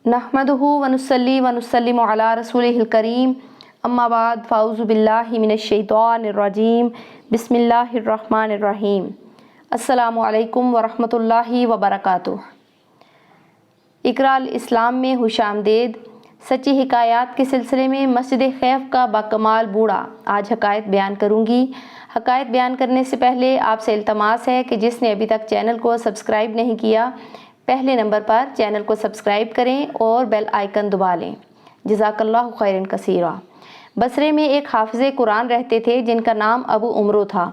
नहमदुहु व नुसल्ली व नुसल्लिमु अला रसूलिहिल करीम अम्मा बाद फ़ाऊज़ु बिल्लाहि मिनश शैतानिर रजीम बिस्मिल्लाहिर रहमानिर रहीम। अस्सलामु अलैकुम व रहमतुल्लाहि व बरकातुहू। इक़रा अल इस्लाम में खुशामदीद। सच्ची हिकायात के सिलसिले में मस्जिद खैफ का बाकमाल बूढ़ा आज हकायत बयान करूँगी। हकायत बयान करने से पहले आपसे इल्तमास है कि जिसने अभी तक चैनल को सब्सक्राइब नहीं किया, पहले नंबर पर चैनल को सब्सक्राइब करें और बेल आइकन दबा लें। जज़ाकल्लाहु खैरन कसीरा। बसरे में एक हाफ़िज़े कुरान रहते थे जिनका नाम अबू उमरो था।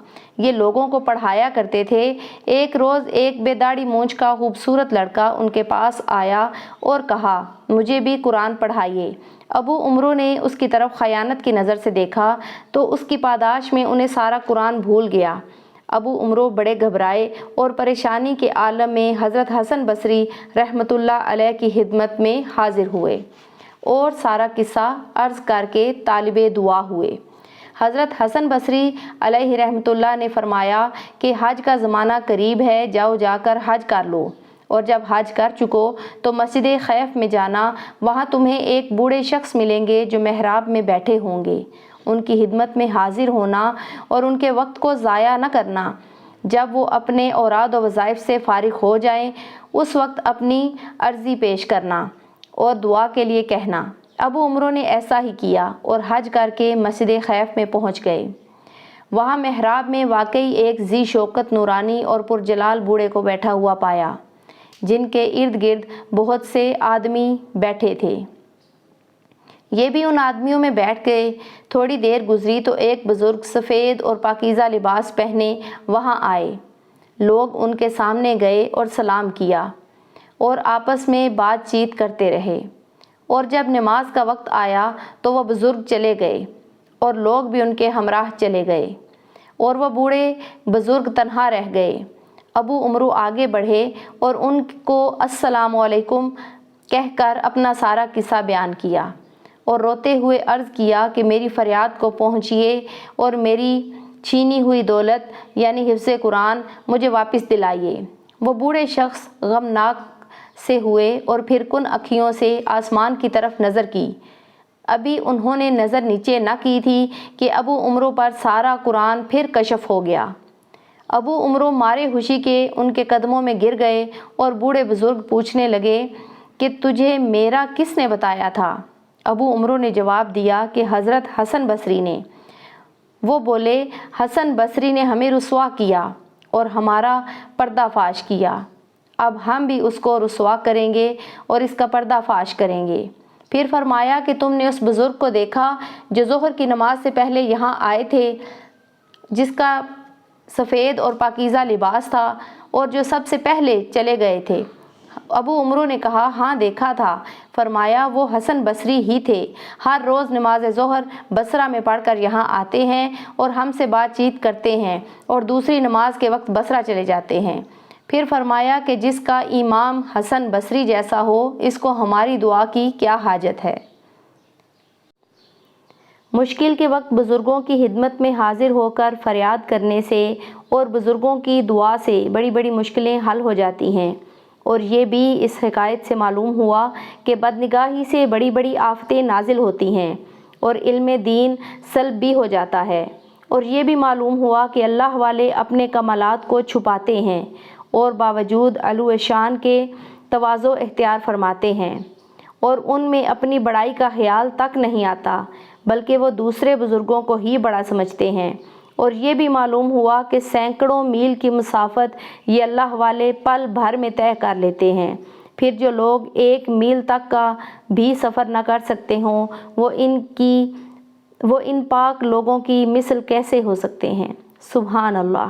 ये लोगों को पढ़ाया करते थे। एक रोज़ एक बेदाढ़ी मूंछ का खूबसूरत लड़का उनके पास आया और कहा, मुझे भी कुरान पढ़ाइए। अबू उमरो ने उसकी तरफ खयानत की नज़र से देखा तो उसकी पादाश में उन्हें सारा कुरान भूल गया। अबू उमरो बड़े घबराए और परेशानी के आलम में हज़रत हसन बसरी रहमतुल्लाह अलैह की खिदमत में हाजिर हुए और सारा किस्सा अर्ज़ करके तालिबे दुआ हुए। हज़रत हसन बसरी अलैहि रहमतुल्लाह ने फरमाया कि हज का ज़माना करीब है, जाओ जाकर हज कर लो और जब हज कर चुको तो मस्जिद खैफ में जाना। वहाँ तुम्हें एक बूढ़े शख्स मिलेंगे जो मेहराब में बैठे होंगे। उनकी खिदमत में हाजिर होना और उनके वक्त को ज़ाया न करना। जब वो अपने औराद व वज़ाइफ से फ़ारिग हो जाएं, उस वक्त अपनी अर्ज़ी पेश करना और दुआ के लिए कहना। अबू उमरो ने ऐसा ही किया और हज करके मस्जिद खैफ में पहुंच गए। वहां मेहराब में वाकई एक ज़ी शौकत नूरानी और पुरजलाल बूढ़े को बैठा हुआ पाया, जिनके इर्द गिर्द बहुत से आदमी बैठे थे। ये भी उन आदमियों में बैठ गए। थोड़ी देर गुजरी तो एक बुज़ुर्ग सफ़ेद और पाकीज़ा लिबास पहने वहाँ आए। लोग उनके सामने गए और सलाम किया और आपस में बातचीत करते रहे और जब नमाज का वक्त आया तो वह बुज़ुर्ग चले गए और लोग भी उनके हमराह चले गए और वह बूढ़े बुज़ुर्ग तन्हा रह गए। अबू उमरो आगे बढ़े और उनको अस्सलामु अलैकुम कहकर अपना सारा किस्सा बयान किया और रोते हुए अर्ज़ किया कि मेरी फ़रियाद को पहुँचिए और मेरी छीनी हुई दौलत यानी हिफ्ज़ कुरान मुझे वापस दिलाइए। वो बूढ़े शख्स गमनाक से हुए और फिर कुन अखियों से आसमान की तरफ नज़र की। अभी उन्होंने नज़र नीचे न की थी कि अबू उमरो पर सारा कुरान फिर कशफ हो गया। अबू उमरो मारे खुशी के उनके कदमों में गिर गए और बूढ़े बुज़ुर्ग पूछने लगे कि तुझे मेरा किसने बताया था? अबू उमरो ने जवाब दिया कि हज़रत हसन बसरी ने। वो बोले, हसन बसरी ने हमें रुसवा किया और हमारा पर्दाफाश किया। अब हम भी उसको रुसवा करेंगे और इसका पर्दाफाश करेंगे। फिर फरमाया कि तुमने उस बुज़ुर्ग को देखा जो ज़ोहर की नमाज से पहले यहाँ आए थे, जिसका सफ़ेद और पाकीज़ा लिबास था और जो सबसे पहले चले गए थे? अबू उमरो ने कहा, हाँ देखा था। फरमाया, वो हसन बसरी ही थे। हर रोज़ नमाज ज़ोहर बसरा में पढ़कर यहाँ आते हैं और हमसे बातचीत करते हैं और दूसरी नमाज के वक्त बसरा चले जाते हैं। फिर फरमाया कि जिसका इमाम हसन बसरी जैसा हो, इसको हमारी दुआ की क्या हाजत है। मुश्किल के वक्त बुज़ुर्गों की खिदमत में हाजिर होकर फ़रियाद करने से और बुज़ुर्गों की दुआ से बड़ी बड़ी मुश्किलें हल हो जाती हैं। और ये भी इस हिकायत से मालूम हुआ कि बदनिगाही से बड़ी बड़ी आफतें नाजिल होती हैं और इल्म दीन सल्ब भी हो जाता है। और ये भी मालूम हुआ कि अल्लाह वाले अपने कमालात को छुपाते हैं और बावजूद अलू शान के तवाज़ो इख्तियार फरमाते हैं और उनमें अपनी बड़ाई का ख्याल तक नहीं आता, बल्कि वो दूसरे बुज़ुर्गों को ही बड़ा समझते हैं। और ये भी मालूम हुआ कि सैकड़ों मील की मुसाफत ये अल्लाह वाले पल भर में तय कर लेते हैं। फिर जो लोग 1 मील तक का भी सफ़र न कर सकते हों, वो इन पाक लोगों की मिसल कैसे हो सकते हैं। सुभान अल्लाह।